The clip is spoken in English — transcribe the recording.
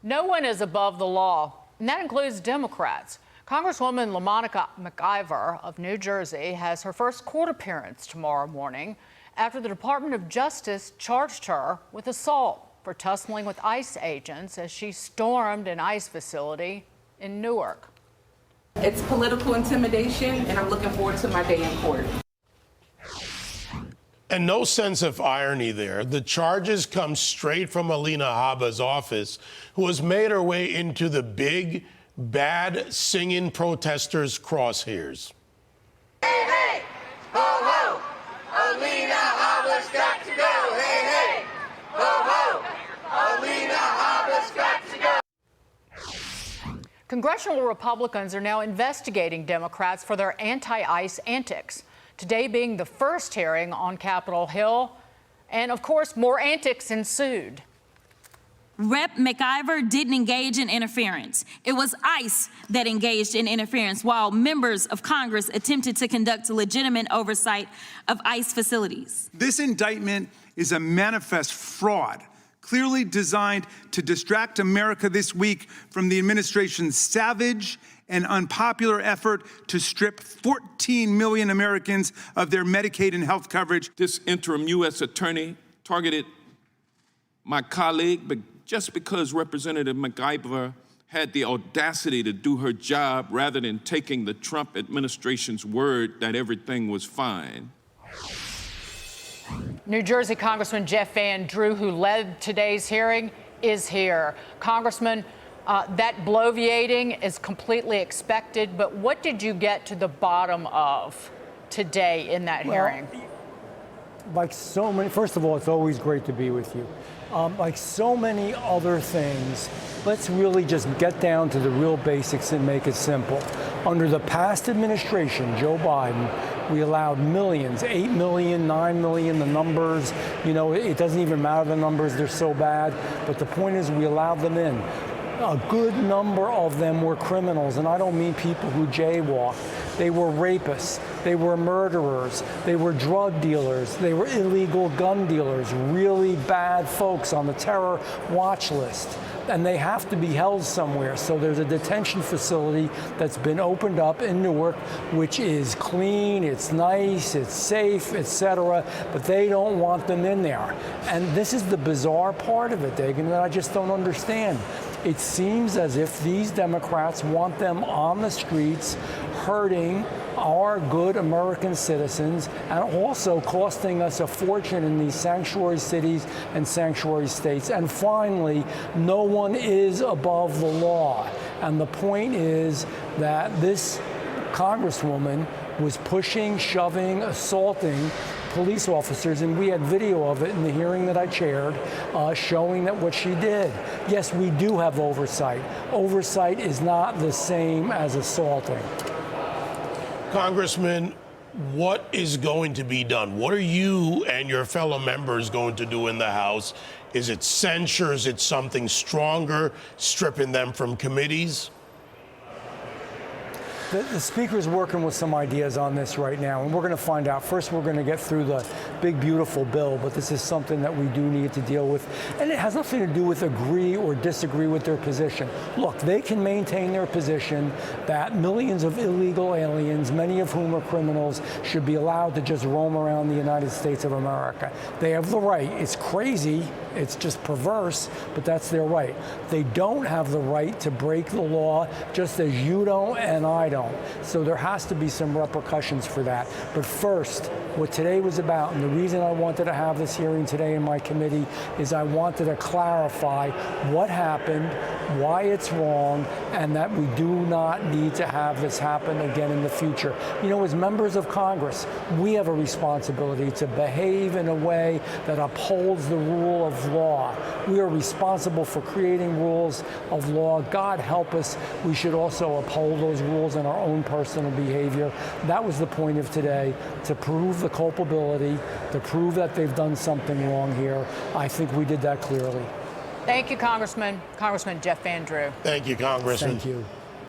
No one is above the law, and that includes Democrats. Congresswoman LaMonica McIver of New Jersey has her first court appearance tomorrow morning after the Department of Justice charged her with assault for tussling with ICE agents as she stormed an ICE facility in Newark. It's political intimidation, and I'm looking forward to my day in court. And no sense of irony there. The charges come straight from Alina Habba's office, who has made her way into the big, bad singing protesters' crosshairs. Hey, hey, ho, ho, Alina Habba's got to go. Hey, hey, ho, ho, Alina Habba's got to go. Congressional Republicans are now investigating Democrats for their anti-ICE antics. Today being the first hearing on Capitol Hill, and of course, more antics ensued. Rep. McIver didn't engage in interference. It was ICE that engaged in interference while members of Congress attempted to conduct legitimate oversight of ICE facilities. This indictment is a manifest fraud, clearly designed to distract America this week from the administration's savage and unpopular effort to strip 14 million Americans of their Medicaid and health coverage. This interim U.S. attorney targeted my colleague, but just because Representative McIver had the audacity to do her job rather than taking the Trump administration's word that everything was fine. New Jersey Congressman Jeff Van Drew, who led today's hearing, is here. Congressman, that bloviating is completely expected, but what did you get to the bottom of today in that hearing? Like so many, first of all, it's always great to be with you. Like so many other things, let's really just get down to the real basics and make it simple. Under the past administration, Joe Biden, we allowed millions, 8 million, 9 million, the numbers, you know, it doesn't even matter the numbers, they're so bad. But the point is we allowed them in. A good number of them were criminals, and I don't mean people who jaywalk. They were rapists, they were murderers, they were drug dealers, they were illegal gun dealers, really bad folks on the terror watch list. And they have to be held somewhere. So there's a detention facility that's been opened up in Newark, which is clean, it's nice, it's safe, etc. But they don't want them in there. And this is the bizarre part of it, Dagan, that I just don't understand. It seems as if these Democrats want them on the streets hurting our good American citizens and also costing us a fortune in these sanctuary cities and sanctuary states. And finally, no one is above the law. And the point is that this Congresswoman was pushing, shoving, assaulting police officers, and we had video of it in the hearing that I chaired, showing that what she did. Yes, we do have oversight. Oversight is not the same as assaulting. Congressman, what is going to be done? What are you and your fellow members going to do in the House? Is it censure? Is it something stronger, stripping them from committees? The Speaker's working with some ideas on this right now, and we're going to find out. First, we're going to get through the big, beautiful bill, but this is something that we do need to deal with. And it has nothing to do with agree or disagree with their position. Look, they can maintain their position that millions of illegal aliens, many of whom are criminals, should be allowed to just roam around the United States of America. They have the right. It's crazy. It's just perverse, but that's their right. They don't have the right to break the law, just as you don't and I don't. So there has to be some repercussions for that. But first, what today was about, and the reason I wanted to have this hearing today in my committee, is I wanted to clarify what happened, why it's wrong, and that we do not need to have this happen again in the future. You know, as members of Congress, we have a responsibility to behave in a way that upholds the rule of law. We are responsible for creating rules of law. God help us, we should also uphold those rules in our own personal behavior. That was the point of today, to prove the culpability, to prove that they've done something wrong here. I think we did that clearly. Thank you, Congressman. Congressman Jeff Van Drew. Thank you, Congressman. Thank you.